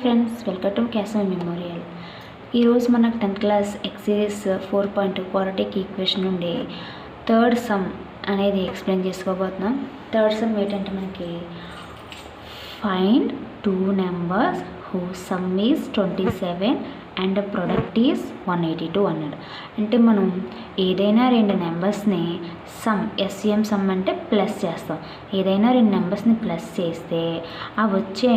Friends, welcome to క్యాసమ్ memorial. ఈరోజు మనకు 10th class exercise 4.2 quadratic equation నుండి థర్డ్ సమ్ అనేది ఎక్స్ప్లెయిన్ చేసుకోబోతున్నాం. థర్డ్ సమ్ ఏంటంటే మనకి find 2 numbers whose sum is 27 and product is 182 అన్నాడు. అంటే మనం ఏదైనా రెండు నెంబర్స్ని ఎస్ఎం సమ్ అంటే ప్లస్ చేస్తాం. ఏదైనా రెండు నెంబర్స్ని ప్లస్ చేస్తే ఆ వచ్చే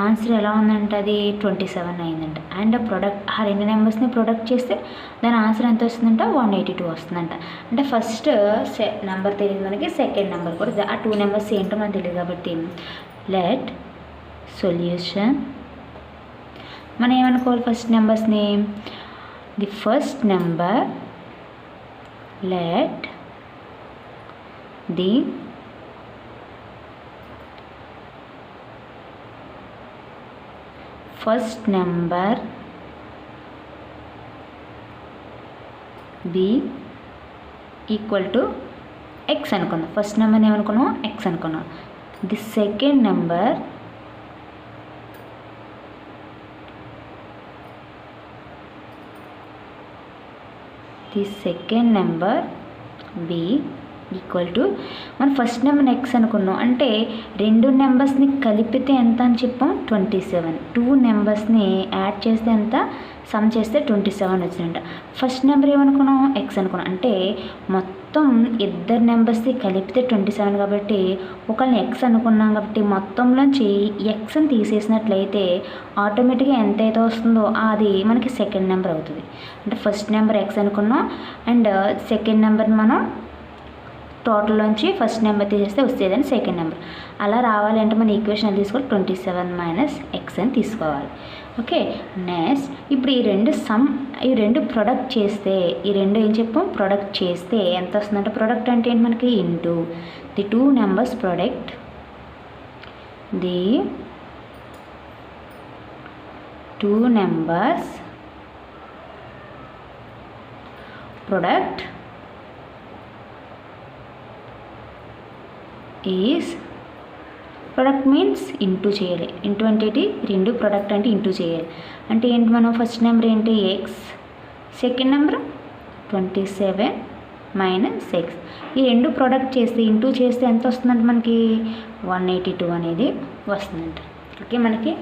ఆన్సర్ ఎలా ఉందంటే అది 27 అయిందంట. అండ్ ప్రొడక్ట్ ఆ రెండు నెంబర్స్ని ప్రొడక్ట్ చేస్తే దాని ఆన్సర్ ఎంత వస్తుందంట 182 వస్తుందంట. అంటే ఫస్ట్ నెంబర్ తెలియదు మనకి, సెకండ్ నెంబర్ కూడా ఆ 2 నెంబర్స్ ఏంటో మనకు తెలియదు. కాబట్టి లెట్ సొల్యూషన్ మనం ఏమనుకోవాలి, ఫస్ట్ నెంబర్స్ని the first number let the first number be equal to X అనుకుందాం. ఫస్ట్ నెంబర్ని ఏమనుకున్నాం, ఎక్స్ అనుకున్నాం. The second number be equal to మనం ఫస్ట్ నెంబర్ని ఎక్స్ అనుకున్నాం. అంటే రెండు నెంబర్స్ని కలిపితే ఎంత అని చెప్పాం, 27. 2 నెంబర్స్ని యాడ్ చేస్తే ఎంత, సమ్ చేస్తే 27 వచ్చిందంట. ఫస్ట్ నెంబర్ ఏమనుకున్నాం, ఎక్స్ అనుకున్నాం. అంటే మొత్తం ఇద్దరు నెంబర్స్ని కలిపితే 27 కాబట్టి ఒకళ్ళని ఎక్స్ అనుకున్నాం కాబట్టి మొత్తంలోంచి ఎక్స్ని తీసేసినట్లయితే ఆటోమేటిక్గా ఎంతైతే వస్తుందో అది మనకి సెకండ్ నెంబర్ అవుతుంది. అంటే ఫస్ట్ నెంబర్ ఎక్స్ అనుకున్నాం అండ్ సెకండ్ నెంబర్ మనం టోటల్లోంచి ఫస్ట్ నెంబర్ తీసేస్తే వచ్చేదని సెకండ్ నెంబర్. అలా రావాలి అంటే మన ఈక్వేషన్ తీసుకోవాలి, 27 మైనస్ ఎక్స్ అని తీసుకోవాలి. ఓకే, నెక్స్ట్ ఇప్పుడు ఈ రెండు ప్రొడక్ట్ చేస్తే, ఈ రెండు ఏం చెప్పాం, ప్రొడక్ట్ చేస్తే ఎంత వస్తుందంటే, ప్రొడక్ట్ అంటే ఏంటి మనకి, into the 2 numbers product, the 2 numbers product is, product means into చేయాలి. ఇంటూ అంటే ఏంటి, రెండు ప్రొడక్ట్ అంటే ఇంటూ చేయాలి. అంటే ఏంటి, మనం ఫస్ట్ నెంబర్ ఏంటి X, second number 27 minus X. ఈ రెండు ప్రొడక్ట్ చేస్తే ఇంటూ చేస్తే ఎంత వస్తుందంటే మనకి 182 అనేది వస్తుందంట. ఓకే, మనకి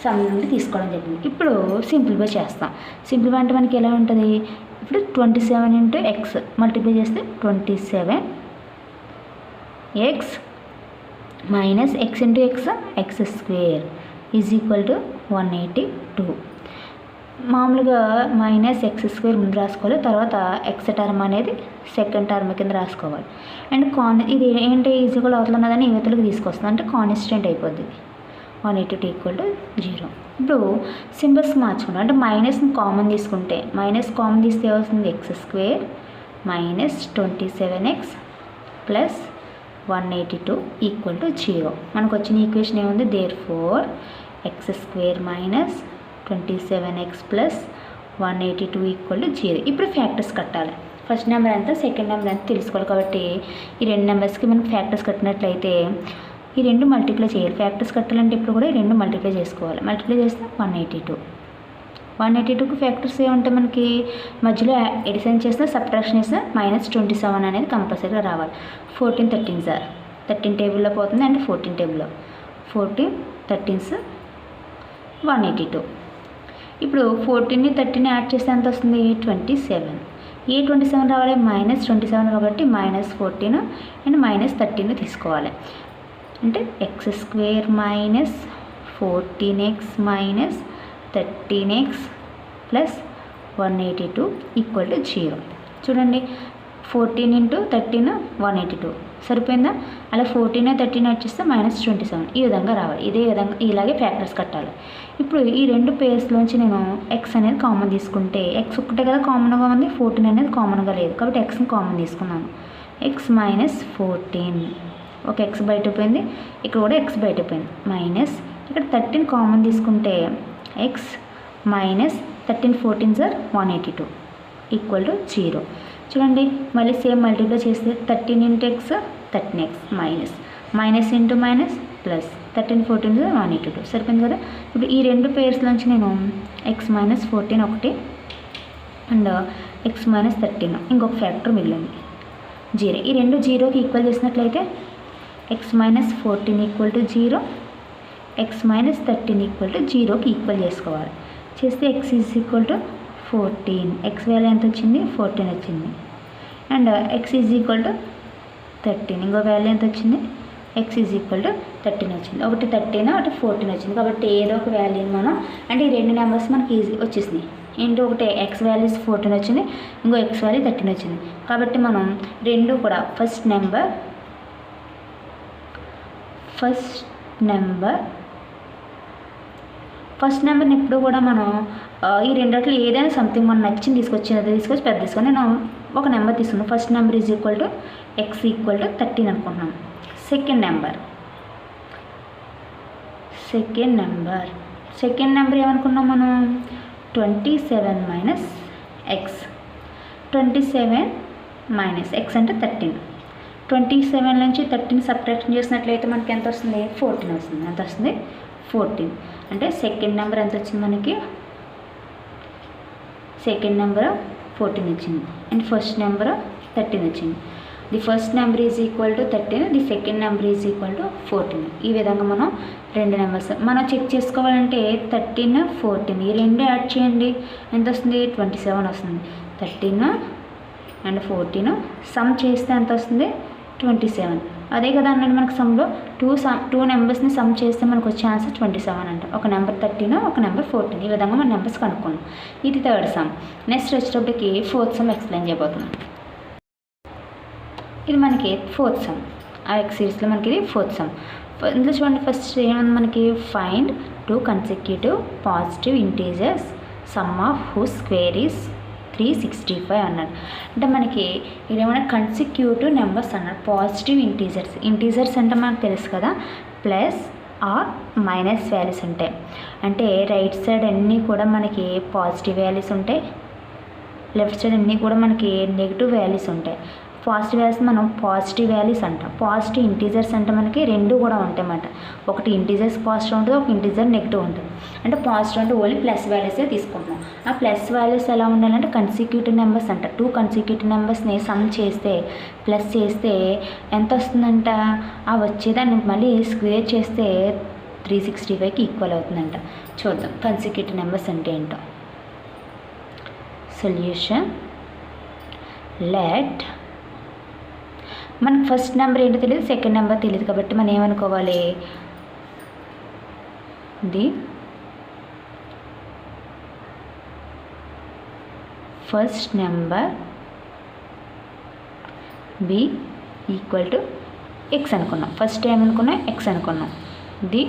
సమ్ నుండి తీసుకోవడం జరిగింది. ఇప్పుడు సింప్లిఫై చేస్తాం. సింప్లిఫై అంటే మనకి ఎలా ఉంటుంది, ఇప్పుడు 27 ఇంటూ ఎక్స్ మల్టిప్లై చేస్తే 27 X minus X into X square is equal to 182. మామూలుగా మైనస్ ఎక్స్ స్క్వేర్ ముందు రాసుకోవాలి, తర్వాత ఎక్స్ టర్మ్ అనేది సెకండ్ టర్మ్ కింద రాసుకోవాలి. అండ్ ఇది ఏంటి, ఈజీగా అవుతున్నదని యువతలకు తీసుకొస్తుంది, అంటే కాన్స్టెంట్ అయిపోద్ది. 182 ఈక్వల్ టు 0. ఇప్పుడు సింబల్స్ మార్చుకుంటాం. అంటే మైనస్ని కామన్ తీసుకుంటే, మైనస్ కామన్ తీస్తే ఏమవుతుంది, x square minus 27x plus 182 equal to 0. మనకు వచ్చిన ఈక్వేషన్ ఏముంది, therefore x square minus 27x plus 182 equal to 0. ఇప్పుడు ఫ్యాక్టర్స్ కట్టాలి. ఫస్ట్ నెంబర్ ఎంత, సెకండ్ నెంబర్ ఎంత తెలుసుకోవాలి. కాబట్టి ఈ రెండు నెంబర్స్కి మనం ఫ్యాక్టర్స్ కట్టినట్లయితే ఈ రెండు మల్టిప్లై చేయాలి. ఫ్యాక్టర్స్ కట్టాలంటే ఇప్పుడు కూడా ఈ రెండు మల్టిప్లై చేసుకోవాలి. మల్టిప్లై చేస్తే 182కి ఫ్యాక్టర్స్ ఏముంటాయి మనకి, మధ్యలో ఎడిషన్ చేస్తే సబ్ట్రాక్షన్ చేస్తే -27 అనేది కంపల్సరీగా రావాలి. 14 13 సార్ 13 టేబుల్లో పోతుంది, అండ్ 14 టేబుల్లో 14 13s 182. ఇప్పుడు 14ని 13ని యాడ్ చేస్తే ఎంత వస్తుంది, 27. ఏ 27 రావాలి, -27 కాబట్టి -14 అండ్ -13 తీసుకోవాలి. అంటే X square minus 14x minus 13x plus 182 equal to 0. చూడండి, 14 ఇంటూ 13 182 సరిపోయిందా. అలా 14 13 వచ్చేస్తే -27 ఈ విధంగా రావాలి. ఇదే విధంగా ఇలాగే ఫ్యాక్టర్స్ కట్టాలి. ఇప్పుడు ఈ రెండు పేర్స్లోంచి నేను ఎక్స్ అనేది కామన్ తీసుకుంటే, ఎక్స్ ఒక్కటే కదా కామన్గా ఉంది, 14 అనేది కామన్గా లేదు కాబట్టి ఎక్స్ని కామన్ తీసుకున్నాను. ఎక్స్ మైనస్ 14, ఒక ఎక్స్ బయటపోయింది, ఇక్కడ కూడా ఎక్స్ బయటపోయింది, మైనస్ ఇక్కడ 13 కామన్ తీసుకుంటే X minus 13 14 sir 182 equal to 0. చూడండి, మళ్ళీ సేమ్ మల్టిప్లై చేస్తే 13 into X 13x minus into minus plus 13 14 182 సరిపోయింది కదా. ఇప్పుడు ఈ రెండు పేర్స్లోంచి నేను ఎక్స్ మైనస్ 14 ఒకటి అండ్ ఎక్స్ మైనస్ 13 ఇంకొక ఫ్యాక్టర్ మిగిలింది 0. ఈ రెండు జీరోకి ఈక్వల్ చేసినట్లయితే X minus 14 equal to 0, X minus 13 equal to 0కి ఈక్వల్ చేసుకోవాలి. చేస్తే X is equal to 14, X value ఎంత వచ్చింది 14 వచ్చింది. And X is equal to 13, ఇంకో వాల్యూ ఎంత వచ్చింది ఎక్స్ ఈజ్ ఈక్వల్ టు 13 వచ్చింది. ఒకటి 13 ఒకటి 14 వచ్చింది. కాబట్టి ఏదో ఒక వాల్యూని మనం అంటే ఈ రెండు నెంబర్స్ మనకి ఈజీ వచ్చేసినాయి. ఏంటో ఒకటి ఎక్స్ వాల్యూస్ 14 వచ్చింది, ఇంకో ఎక్స్ వాల్యూ 13 వచ్చింది. కాబట్టి మనం రెండు కూడా ఫస్ట్ నెంబర్ని ఎప్పుడు కూడా మనం ఈ రెండిట్లో ఏదైనా సంథింగ్ మనం నచ్చింది తీసుకొచ్చి పెద్ద తీసుకొని నేను ఒక నెంబర్ తీసుకున్నాను. First number is equal to X equal to 13 అనుకుంటున్నాను. సెకండ్ నెంబర్ ఏమనుకున్నాం మనం 27 మైనస్ ఎక్స్. 27 మైనస్ ఎక్స్ అంటే 13. 27 నుంచి 13 సబ్ట్రాక్షన్ చేసినట్లయితే మనకి ఎంత వస్తుంది 14 వస్తుంది. ఎంత వస్తుంది 14. అంటే సెకండ్ నెంబర్ ఎంత వచ్చింది మనకి సెకండ్ నెంబర్ 14 వచ్చింది అండ్ ఫస్ట్ నెంబర్ 13 వచ్చింది. The first number is equal to 13, the second number is equal to 14. ఈ విధంగా మనం రెండు నెంబర్స్ మనం చెక్ చేసుకోవాలంటే 13 14 ఈ రెండు యాడ్ చేయండి ఎంత వస్తుంది 27 వస్తుంది. 13 అండ్ 14 సమ్ చేస్తే ఎంత వస్తుంది 27. అదే కదా అన్నాడు మనకు సమ్లో టూ నెంబర్స్ని సమ్ చేస్తే మనకు వచ్చే ఆన్సర్ 27 అంట. ఒక నెంబర్ 13 ఒక నెంబర్ 14. ఈ విధంగా మన నెంబర్స్ కనుక్కున్నాం. ఇది థర్డ్ సమ్. నెక్స్ట్ వచ్చేటప్పటికి ఫోర్త్ సమ్ ఎక్స్ప్లెయిన్ చేయబోతున్నాం. ఇది మనకి ఫోర్త్ సమ్. ఆ ఎక్స్ సిరీస్లో మనకి ఇది ఫోర్త్ సమ్. ఇందులో చూడండి ఫస్ట్ ఏమన్నా మనకి find 2 consecutive positive integers sum of whose square is 365 అన్నాడు. అంటే మనకి ఇదేమైనా కన్సిక్యూటివ్ నెంబర్స్ అన్నాడు. పాజిటివ్ ఇంటీజర్స్ అంటే మనకు తెలుసు కదా ప్లస్ ఆర్ మైనస్ వాల్యూస్ ఉంటాయి. అంటే రైట్ సైడ్ అన్నీ కూడా మనకి పాజిటివ్ వాల్యూస్ ఉంటాయి, లెఫ్ట్ సైడ్ అన్నీ కూడా మనకి నెగిటివ్ వాల్యూస్ ఉంటాయి. పాజిటివ్ వాల్యూస్ మనం పాజిటివ్ వాల్యూస్ అంటాం. పాజిటివ్ ఇంటీజర్స్ అంటే మనకి రెండు కూడా ఉంటాయి అన్నమాట. ఒకటి ఇంటీజర్స్ పాజిటివ్ ఉంటుంది, ఒక ఇంటీజర్ నెగిటివ్ ఉంటుంది. అంటే పాజిటివ్ అంటే ఓన్లీ ప్లస్ వాల్యూసే తీసుకుంటున్నాం. ఆ ప్లస్ వాల్యూస్ ఎలా ఉండాలంటే కన్సిక్యూటివ్ నెంబర్స్ అంట. 2 కన్సిక్యూటివ్ నెంబర్స్ని సమ్ చేస్తే ప్లస్ చేస్తే ఎంత వస్తుందంట ఆ వచ్చేదాన్ని మళ్ళీ స్క్వేర్ చేస్తే 365కి ఈక్వల్ అవుతుందంట. చూద్దాం కన్సిక్యూటివ్ నెంబర్స్ అంటే ఏంటో. సొల్యూషన్ లెట్ మనకు ఫస్ట్ నెంబర్ ఏంటో తెలియదు, సెకండ్ నెంబర్ తెలియదు కాబట్టి మనం ఏమనుకోవాలి the first number be equal to x అనుకున్నాం. ఫస్ట్ ఏమనుకున్నాం ఎక్స్ అనుకున్నాం. The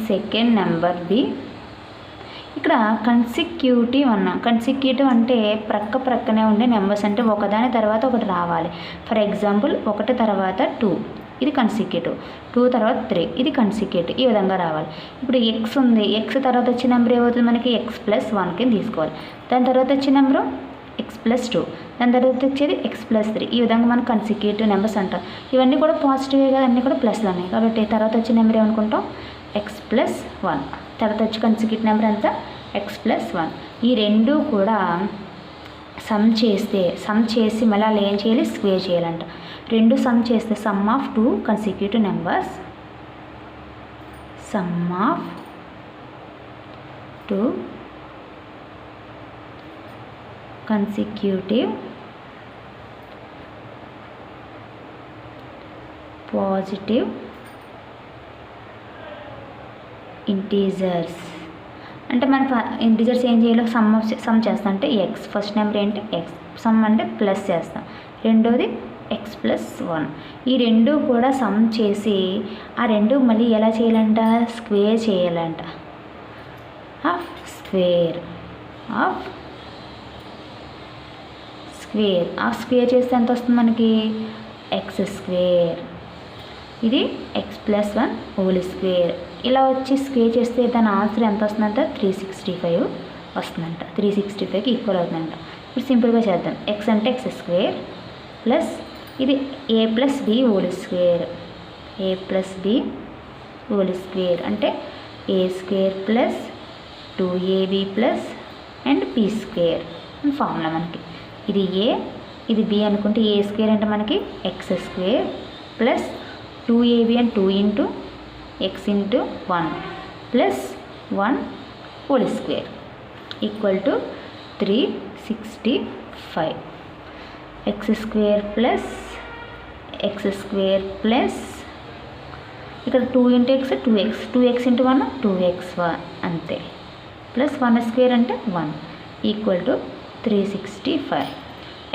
second number be. ఇక్కడ కన్సిక్యూటివ్ అన్నాం. కన్సిక్యూటివ్ అంటే ప్రక్కనే ఉండే నెంబర్స్ అంటే ఒకదాని తర్వాత ఒకటి రావాలి. ఫర్ ఎగ్జాంపుల్ 1 తర్వాత 2 ఇది కన్సిక్యూటివ్, 2 తర్వాత 3 ఇది కన్సిక్యూటివ్. ఈ విధంగా రావాలి. ఇప్పుడు ఎక్స్ ఉంది, ఎక్స్ తర్వాత వచ్చే నెంబర్ ఏమవుతుంది మనకి x+1 కింద తీసుకోవాలి. దాని తర్వాత వచ్చే నెంబరు x+2, దాని తర్వాత వచ్చేది x+3. ఈ విధంగా మనం కన్సిక్యూటివ్ నెంబర్స్ అంటాం. ఇవన్నీ కూడా పాజిటివే కదా, అన్నీ కూడా ప్లస్లు ఉన్నాయి కాబట్టి తర్వాత వచ్చే నెంబర్ ఏమనుకుంటాం x+1. తర్వాత వచ్చి కన్సిక్యూటివ్ నెంబర్ ఎంత x+1. ఈ రెండు కూడా సమ్ చేసి మళ్ళీ అలా ఏం చేయాలి స్క్వేర్ చేయాలంట. రెండు సమ్ చేస్తే some of 2 consecutive numbers consecutive positive integers అంటే మన ఇంటీజర్స్ ఏం చేయాలో సమ్ చేస్తాం అంటే ఎక్స్. ఫస్ట్ నెంబర్ ఏంటి ఎక్స్, సమ్ అంటే ప్లస్ చేస్తాం. రెండోది x+1. ఈ రెండు కూడా సమ్ చేసి ఆ రెండు మళ్ళీ ఎలా చేయాలంట స్క్వేర్ చేయాలంట. స్క్వేర్ స్క్వేర్ చేస్తే ఎంత వస్తుంది మనకి x². ఇది x+1 హోల్ స్క్వేర్. ఇలా వచ్చి స్క్వేర్ చేస్తే దాని ఆన్సర్ ఎంత వస్తుందంట 365 వస్తుందంట. 365కి ఈక్వల్ అవుతుందంట. ఇప్పుడు సింపుల్గా చేద్దాం. ఎక్స్ అంటే x² ప్లస్ ఇది a plus b whole square, a plus b whole square అంటే a square plus 2ab plus and b square అని ఫార్ములా మనకి. ఇది a ఇది b అనుకుంటే a స్క్వేర్ అంటే మనకి X square plus 2ab and 2 into X into 1 plus 1 whole square equal to 365. X square plus ఇక్కడ 2 into X 2x, 2x into 1 2x అంతే, plus 1 square అంటే 1 ఈక్వల్ టు 365.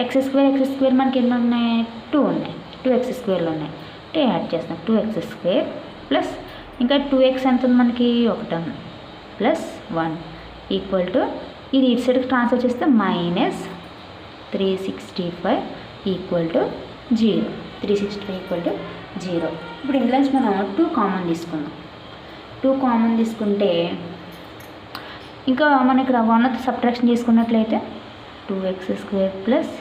ఎక్స్ స్క్వేర్ మనకి ఎన్ని ఉన్నాయి? 2 ఉన్నాయి, 2x స్క్వేర్లు ఉన్నాయి, 2 యాడ్ చేస్తాం 2x స్క్వేర్ ప్లస్ ఇంకా 2x ఎంత ఉంది మనకి 1 ప్లస్ 1 ఈక్వల్ టు ఇది ఇటు సైడ్కి ట్రాన్స్ఫర్ చేస్తే minus 365 equal to 0. 365 equal to 0. ఇప్పుడు ఇందులో మనం 2 కామన్ తీసుకుందాం. 2 కామన్ తీసుకుంటే ఇంకా మనం ఇక్కడ 1 సబ్ట్రాక్షన్ చేసుకున్నట్లయితే 2x square plus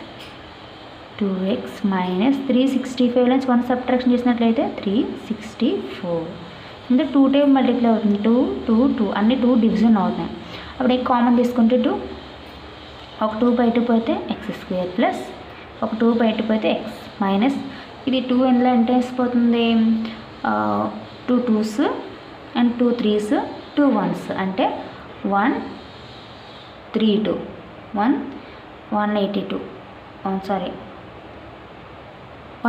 2x minus 365 నుంచి 1 సబ్ట్రాక్షన్ చేసినట్లయితే 364. ఇంకా 2 టైం మల్టిప్లై అవుతుంది, 2 2 2 అన్ని 2 డివిజన్ అవుతాయి. అప్పుడు కామన్ తీసుకుంటే 2 ఒక 2 బయట పోతే ఎక్స్ స్క్వేర్ ప్లస్ ఒక 2 బయట పోతే ఎక్స్ మైనస్ ఇది 2 ఎందులో ఎంత వేసిపోతుంది? 2 2s అండ్ 2 3s 2 1s అంటే 132 182 సారీ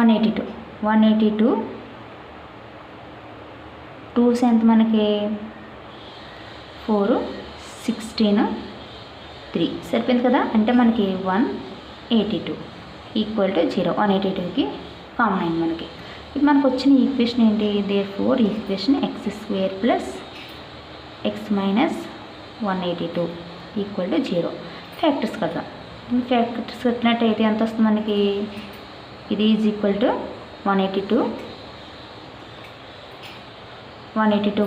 182 2s ఎంత మనకి 4 16 3 సరిపోయింది కదా. అంటే మనకి 182 ఈక్వల్ టు 0. 182కి కామన్ అయింది మనకి. ఇప్పుడు మనకు వచ్చిన ఈక్వేషన్ ఏంటి? Therefore equation X square plus X minus 182 equal to 0. Factors కదా, ఫ్యాక్టర్స్ కట్టినట్టయితే ఎంత వస్తుంది మనకి? ఇది ఈజ్ ఈక్వల్ టు 182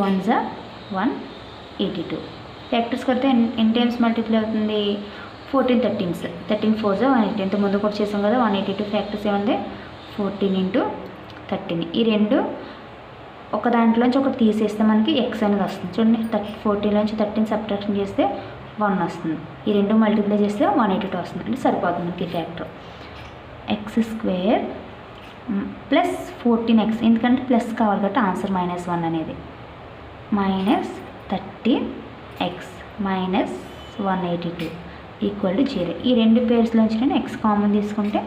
1 జా 182. ఫ్యాక్టర్స్ కడితే ఎన్ని టైమ్స్ మల్టిప్లై అవుతుంది? 14 13s 13 4 జా 180. ఇంత ముందు కూడా చేసాం కదా. 182 ఫ్యాక్టర్స్ ఏముంది? 14 ఇంటూ 13. ఈ రెండు ఒక దాంట్లోంచి ఒకటి తీసేస్తే మనకి ఎక్స్ అనేది వస్తుంది. చూడండి 14లోంచి 13 సబ్ట్రాక్షన్ చేస్తే 1 వస్తుంది. ఈ రెండు మల్టిప్లై చేస్తే 182 వస్తుంది. అంటే సరిపోతుంది మనకి factor. X square plus 14x ఎందుకంటే ప్లస్ కావాలి కాబట్టి ఆన్సర్ -1 అనేది minus 13x minus 182 equal to 0. ఈ రెండు పేర్స్లోంచి నేను ఎక్స్ కామన్ తీసుకుంటే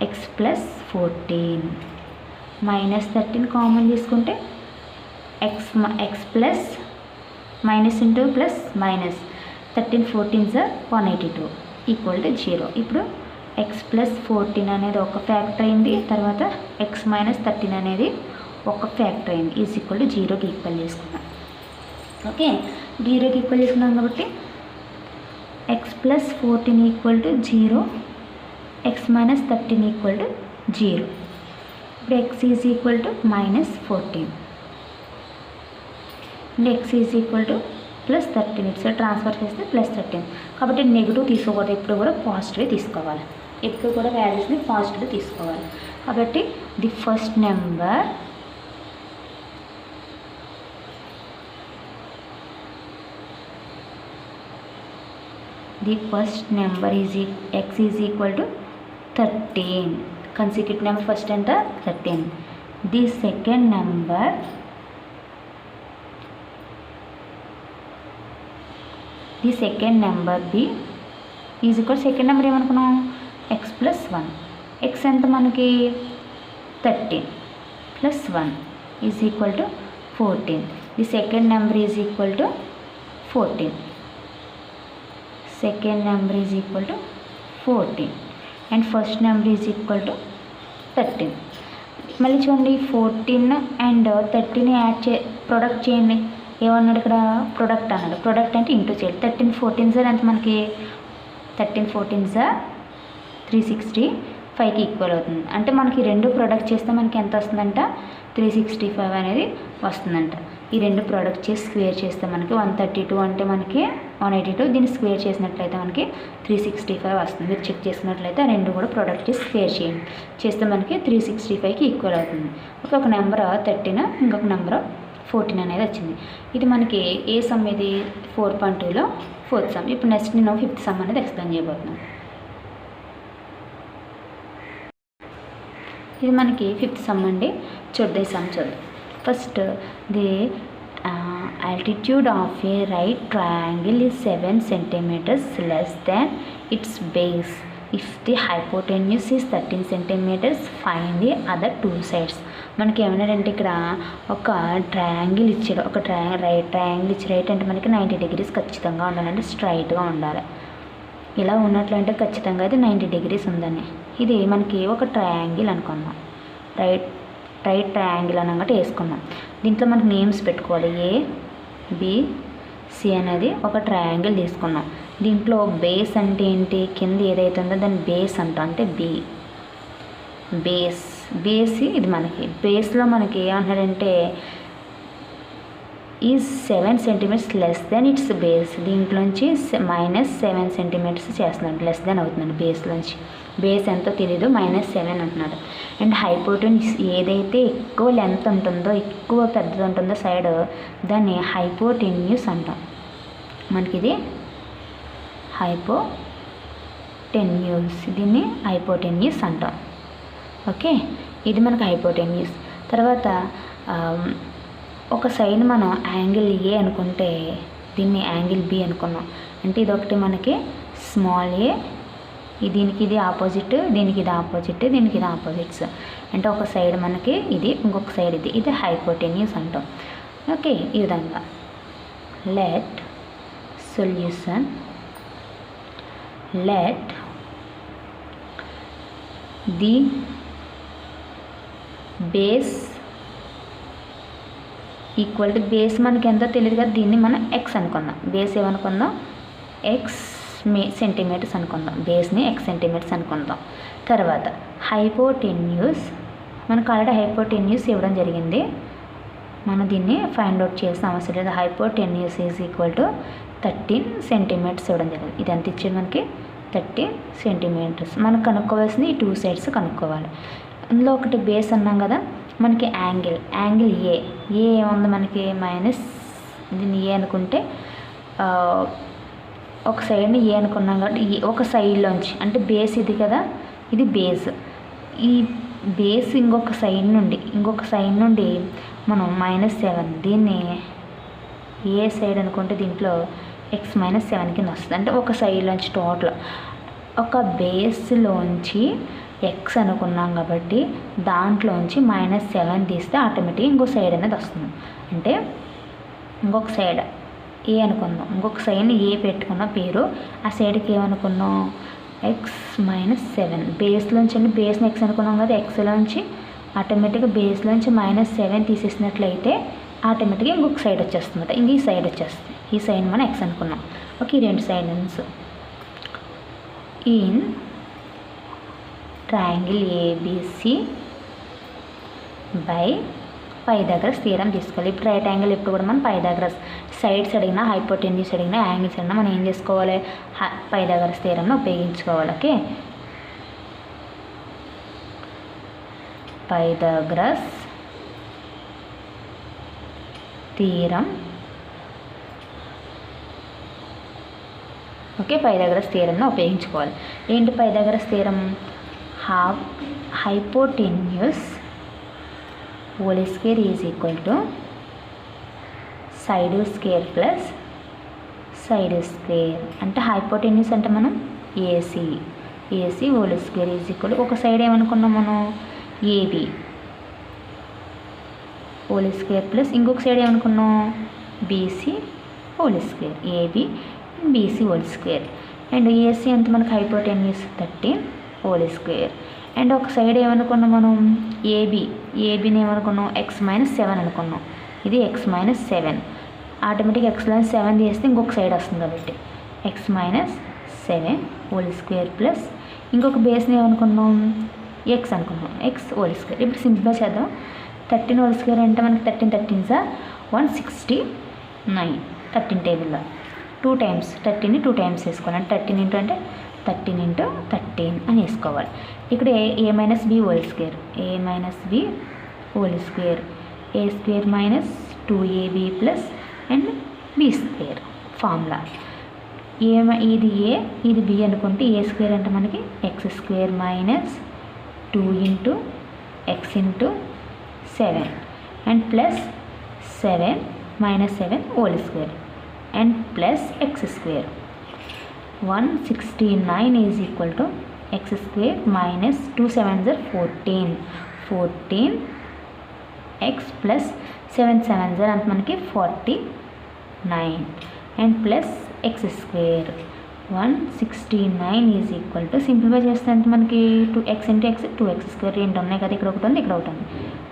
ఎక్స్ ప్లస్ 14 మైనస్ 13 కామన్ తీసుకుంటే X plus minus into plus minus 13 14 182 equal to 0. ఇప్పుడు ఎక్స్ ప్లస్ 14 అనేది ఒక ఫ్యాక్టర్ అయింది, తర్వాత ఎక్స్ మైనస్ 13 అనేది ఒక ఫ్యాక్టర్ అయింది. ఈజ్ ఈక్వల్ టు 0కి ఈక్వల్ చేసుకున్నాం. ఓకే, 0కి ఈక్వల్ చేసుకున్నాం కాబట్టి X plus 14 equal to 0, X minus 13 equal to 0. ఇప్పుడు X is equal to -14 and X is equal to plus 13. It's transfer చేస్తే ప్లస్ 13. కాబట్టి నెగిటివ్ తీసుకోకూడదు, ఎప్పుడు కూడా పాజిటివే తీసుకోవాలి. ఎప్పుడు కూడా వాల్యూస్ని పాజిటివ్గా తీసుకోవాలి. కాబట్టి the first number is X is equal to 13. Consecutive number first ఎంత? 13. The second number be is equal second number ఏమనుకున్నాం? X plus 1. ఎక్స్ ఎంత మనకి? 13 plus 1 is equal to 14. The second number is equal to 14. Second number is equal to 14 and first number is equal to 13. మళ్ళీ చూడండి 14 and 13 add product చేయండి. ఏమన్నాడు ఇక్కడ? Product అన్నాడు. Product అంటే ఇంటూ చేయాలి. 13 14 ఎంత మనకి? 13 14 365కి ఈక్వల్ అవుతుంది. అంటే మనకి రెండు ప్రొడక్ట్ చేస్తే మనకి ఎంత వస్తుందంట? 365 అనేది వస్తుందంట. ఈ రెండు ప్రొడక్ట్ చేసి స్క్వేర్ చేస్తే మనకి 132 అంటే మనకి 182. దీన్ని స్క్వేర్ చేసినట్లయితే మనకి 365 వస్తుంది. మీరు చెక్ చేసుకున్నట్లయితే ఆ రెండు కూడా ప్రోడక్ట్ చేసి స్క్వేర్ చేయండి. చేస్తే మనకి 365కి ఈక్వల్ అవుతుంది. ఒక నెంబర్ 13, ఇంకొక నెంబర్ 14 అనేది వచ్చింది. ఇది మనకి ఏ సమ్ ఇది 4.2లో 4th సమ్. ఇప్పుడు నెక్స్ట్ నేను 5th సమ్ అనేది ఎక్స్ప్లెయిన్ చేయబోతున్నాను. ఇది మనకి 5th సమ్ అండి. చూద్దాం ఈ సమ్ చూద్దాం. First the altitude of a right triangle is 7 centimeters less than its base. If the hypotenuse is 13 centimeters, find the other two sides. మనకి ఏమన్నాడంటే ఇక్కడ ఒక ట్రయాంగిల్ ఇచ్చాడు. ఒక రైట్ ట్రయాంగిల్ ఇచ్చి రైట్ అంటే మనకి 90 degrees ఖచ్చితంగా ఉండాలంటే స్ట్రైట్గా ఉండాలి. ఇలా ఉన్నట్లంటే ఖచ్చితంగా అయితే 90 degrees ఉందని. ఇది మనకి ఒక ట్రయాంగిల్ అనుకున్నాం. రైట్ ట్రయాంగిల్ అనమాట వేసుకున్నాం. దీంట్లో మనకి నేమ్స్ పెట్టుకోవాలి. ఏ బి సి అనేది ఒక ట్రయాంగిల్ తీసుకున్నాం. దీంట్లో బేస్ అంటే ఏంటి, కింద ఏదైతే ఉందో దాన్ని బేస్ అంటాం. అంటే బేస్ ఇది మనకి బేస్లో మనకి ఏమంటాడంటే is 7 centimeters less than its base. దీంట్లోంచి -7 centimeters చేస్తున్నాడు. లెస్ దెన్ అవుతుందండి బేస్లోంచి. బేస్ ఎంతో తెలీదు, -7 అంటున్నాడు. అండ్ హైపోటెన్యూస్ ఏదైతే ఎక్కువ లెంత్ ఉంటుందో, ఎక్కువ పెద్దది ఉంటుందో సైడ్, దాన్ని హైపోటెన్యూస్ అంటాం. మనకి ఇది దీన్ని హైపోటెన్యూస్ అంటాం. ఓకే, ఇది మనకి హైపోటెన్యూస్. తర్వాత ఒక సైడ్ మనం యాంగిల్ ఏ అనుకుంటే దీన్ని యాంగిల్ బి అనుకున్నాం. అంటే ఇదొకటి మనకి స్మాల్ ఏ, దీనికి ఇది ఆపోజిట్, దీనికి ఇది ఆపోజిట్, దీనికి ఇది ఆపోజిట్స్. అంటే ఒక సైడ్ మనకి ఇది, ఇంకొక సైడ్ ఇది హైపోటెన్యూస్ అంటాం. ఓకే, ఈ విధంగా let solution let the base equal to base మనకి ఎంతో తెలియదు కదా, దీన్ని మనం ఎక్స్ అనుకుందాం. బేస్ ఏమనుకుందాం, ఎక్స్ సెంటీమీటర్స్ అనుకుందాం. బేస్ని x సెంటీమీటర్స్ అనుకుందాం. తర్వాత హైపోటెన్యూస్ మనకు ఆల్రెడీ హైపోటెన్యూస్ ఇవ్వడం జరిగింది. మనం దీన్ని ఫైండ్ అవుట్ చేసిన అవసరం లేదు. Hypotenuse is equal to 13 centimeters ఇవ్వడం జరిగింది. ఇది ఎంత ఇచ్చింది మనకి 13 centimeters. మనం కనుక్కోవాల్సింది ఈ 2 sides కనుక్కోవాలి. అందులో ఒకటి బేస్ అన్నాం కదా, మనకి యాంగిల్ ఏ ఏముంది మనకి మైనస్, దీన్ని ఏ అనుకుంటే ఒక సైడ్ని ఏ అనుకున్నాం కాబట్టి ఒక సైడ్లోంచి, అంటే బేస్ ఇది కదా, ఇది బేస్. ఈ బేస్ ఇంకొక సైడ్ నుండి మనం -7, దీన్ని ఏ సైడ్ అనుకుంటే దీంట్లో x-7 కింద వస్తుంది. అంటే ఒక సైడ్లోంచి టోటల్ ఒక బేస్లోంచి ఎక్స్ అనుకున్నాం కాబట్టి దాంట్లోంచి -7 తీస్తే ఆటోమేటిక్గా ఇంకో సైడ్ అనేది వస్తుంది. అంటే ఇంకొక సైడ్ ఏ అనుకుందాం, ఇంకొక సైడ్ని ఏ పెట్టుకున్న పేరు, ఆ సైడ్కి ఏమనుకున్నాం x-7. బేస్లోంచి అంటే బేస్ని ఎక్స్ అనుకున్నాం కదా, ఎక్స్లోంచి ఆటోమేటిక్గా బేస్లోంచి -7 తీసేసినట్లయితే ఆటోమేటిక్గా ఇంకొక సైడ్ వచ్చేస్తుంది. ఇంక ఈ సైడ్ వచ్చేస్తుంది. ఈ సైడ్ మనం ఎక్స్ అనుకున్నాం. ఓకే, ఈ రెండు sides in triangle ABC by Pythagoras theorem తీసుకోవాలి. ఇప్పుడు రైట్ యాంగిల్ ఎప్పుడు కూడా మనం పైథాగరస్ సైడ్స్ అడిగినా, హైపోటెన్యూస్ అడిగినా, యాంగిల్స్ అడిగినా మనం ఏం చేసుకోవాలి, పైథాగరస్ థియరంను ఉపయోగించుకోవాలి. Okay, Pythagoras theorem. Okay, Pythagoras థియరంను ఉపయోగించుకోవాలి. ఏంటి Pythagoras theorem? Hypotenuse whole square is equal to side square plus side square. అంటే హైపోటెన్యూస్ అంటే మనం AC whole square is equal to, ఒక సైడ్ ఏమనుకున్నాం మనం ఏబి హోల్ స్క్వేర్ ప్లస్ ఇంకొక సైడ్ ఏమనుకున్నాం BC whole square. AB BC whole square. And AC అంటే మనకు హైపోటెన్యూస్ 13 హోల్ స్క్వేర్. అండ్ ఒక సైడ్ ఏమనుకున్నాం మనం ఏబీని ఏమనుకున్నాం x-7 అనుకున్నాం. ఇది x-7. ఆటోమేటిక్గా x-7 చేస్తే ఇంకొక సైడ్ వస్తుంది కాబట్టి x-7 హోల్ స్క్వేర్ ప్లస్ ఇంకొక బేస్ని ఏమనుకున్నాం ఎక్స్ అనుకున్నాం, ఎక్స్ హోల్ స్క్వేర్. ఇప్పుడు సింపుల్గా చేద్దాం. 13 హోల్ స్క్వేర్ అంటే మనకి 13 13 169 13 టేబుల్లో 2 టైమ్స్ 13ని 2 టైమ్స్ వేసుకోవాలి. అంటే 13 ఇంటూ అంటే 13 ఇంటూ 13 అని వేసుకోవాలి. ఇక్కడ a minus b whole square, a minus b whole square, a square minus 2ab plus and b square formula. ఇది a ఇది b అనుకుంటే a స్క్వేర్ అంటే మనకి X square minus 2 into X into 7 and plus 7 minus 7 whole square and plus X square. 169 is equal to X square minus 2 7s are 14 X plus 7 7s are అంటే మనకి 49 and plus X square. 169 is equal to simplify చేస్తే అంటే మనకి 2x into X 2x square రెండు ఉన్నాయి కదా, ఇక్కడ ఒకటి ఉంది ఇక్కడ ఒకటి ఉంది,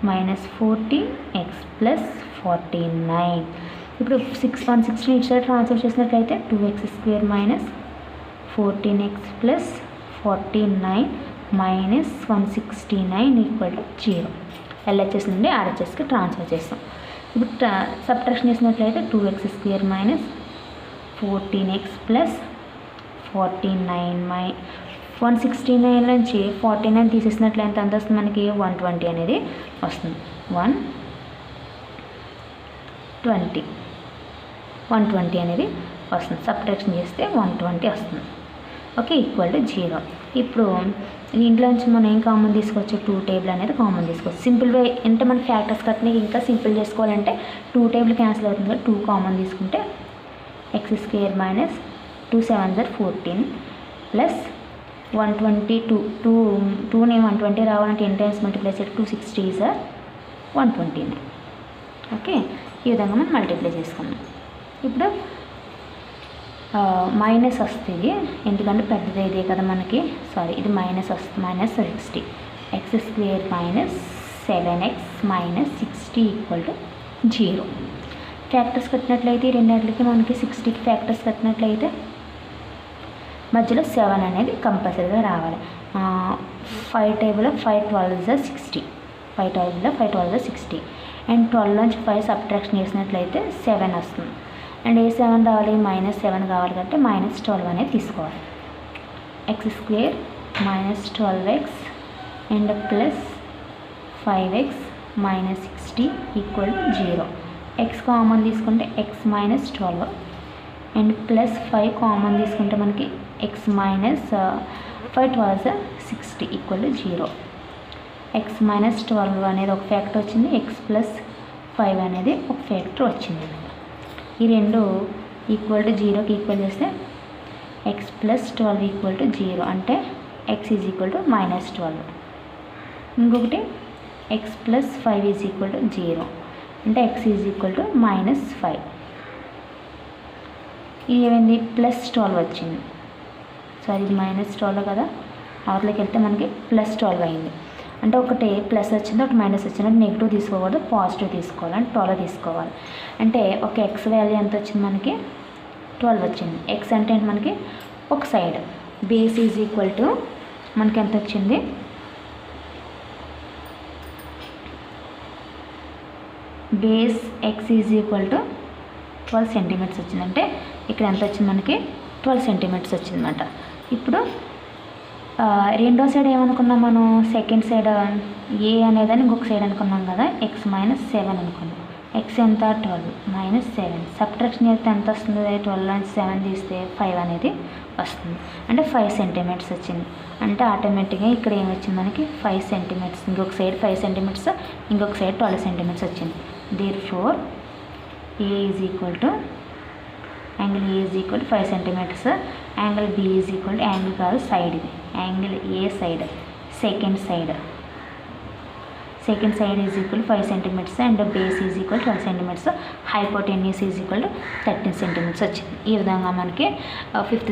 మైనస్ 40x ప్లస్ 49. ఇప్పుడు 116 ఇటు సైడ్ ట్రాన్స్ఫర్ చేసినట్లయితే 2x square minus 14x plus 49 minus 169 equal to 0. LHS నుండి ఆర్హెచ్ఎస్కి ట్రాన్స్ఫర్ చేస్తాం. ఇప్పుడు సబ్ట్రాక్షన్ చేసినట్లయితే 2x square minus 14x plus 49 169 నుంచి 49 తీసేసినట్లయితే ఎంత వస్తుంది మనకి 120 అనేది వస్తుంది. 120 అనేది వస్తుంది. సబ్ట్రాక్షన్ చేస్తే 120 వస్తుంది. Okay, equal to 0. ఇప్పుడు దీంట్లో నుంచి మనం ఏం కామన్ తీసుకోవచ్చు, 2 టేబుల్ అనేది కామన్ తీసుకోవచ్చు. సింపుల్ వే అంటే మన ఫ్యాక్టర్స్ కట్టిన ఇంకా సింపుల్ చేసుకోవాలంటే 2 టేబుల్ క్యాన్సిల్ అవుతుంది కదా, 2 కామన్ తీసుకుంటే X square minus 2 7s are 14 plus 122 2ని 120 రావాలంటే 10 టైమ్స్ మల్టిప్లై చేస్తే 2 60s are 129. ఓకే, ఈ విధంగా మనం మల్టిప్లై చేసుకున్నాం. ఇప్పుడు మైనస్ వస్తుంది ఎందుకంటే పెద్దది ఇదే కదా మనకి, సారీ ఇది మైనస్ వస్తుంది, minus 60 X square minus 7x minus 60 equal to 0. Factors కట్టినట్లయితే రెండింటికి మనకి 60కి ఫ్యాక్టర్స్ కట్టినట్లయితే మధ్యలో 7 అనేది కంపల్సరీగా రావాలి. 5 టేబుల్ 5 12s are 60, 5 టేబుల్లో 5 12s are 60 అండ్ 12 నుంచి 5 సబ్ట్రాక్షన్ చేసినట్లయితే 7 వస్తుంది. అండ్ ఏ 7 రావాలి, మైనస్ 7 కావాలి కాబట్టి మైనస్ 12 అనేది తీసుకోవాలి. X square minus 12x and plus 5x minus 60 equal to 0. X common తీసుకుంటే X minus 12 and plus 5 common తీసుకుంటే మనకి X minus 5 12s are 60 equal to 0. X minus 12 అనేది ఒక ఫ్యాక్టర్ వచ్చింది, ఎక్స్ ప్లస్ 5 అనేది ఒక ఫ్యాక్టర్ వచ్చింది. ఈ రెండు ఈక్వల్ టు 0కి ఈక్వల్ చేస్తే ఎక్స్ ప్లస్ 12 ఈక్వల్ టు 0 అంటే X is equal to minus 12. ఇంకొకటి X plus 5 is equal to 0 అంటే X is equal to minus 5. ఇది ఏమైంది, ప్లస్ 12 వచ్చింది, సారీ ఇది మైనస్ 12 కదా, అవతలకి వెళ్తే మనకి ప్లస్ 12 అయింది. అంటే ఒకటి ప్లస్ వచ్చింది ఒకటి మైనస్ వచ్చింది, అంటే నెగిటివ్ తీసుకోకూడదు పాజిటివ్ తీసుకోవాలి, అంటే 12 తీసుకోవాలి. అంటే ఒక ఎక్స్ వాల్యూ ఎంత వచ్చింది మనకి 12 వచ్చింది. ఎక్స్ అంటే మనకి ఒక side base is equal to మనకి ఎంత వచ్చింది, base x is equal to 12 centimetres వచ్చింది. అంటే ఇక్కడ ఎంత వచ్చింది మనకి 12 సెంటీమీటర్స్ వచ్చిందన్నమాట. ఇప్పుడు రెండో సైడ్ ఏమనుకున్నాం మనం, సెకండ్ సైడ్ ఏ అనేదాన్ని ఇంకొక సైడ్ అనుకున్నాం కదా, ఎక్స్ మైనస్ 7 అనుకున్నాం. ఎక్స్ ఎంత 12 మైనస్ 7 సబ్ట్రాక్షన్ చేస్తే ఎంత వస్తుంది, 12 నుంచి 7 తీస్తే 5 అనేది వస్తుంది. అంటే 5 సెంటీమీటర్స్ వచ్చింది. అంటే ఆటోమేటిక్గా ఇక్కడ ఏమొచ్చింది మనకి 5 సెంటీమీటర్స్, ఇంకొక సైడ్ 5 సెంటీమీటర్స్ ఇంకొక సైడ్ 12 సెంటీమీటర్స్ వచ్చింది. Therefore A is equal to angle A is equal to 5 centimetres, angle B is equal to angle కాదు సైడ్, ఇది angle A side second side is equal to 5 centimetres and base is equal 12 centimetres, hypotenuse is equal to 13 centimetres వచ్చింది. ఈ విధంగా మనకి 5th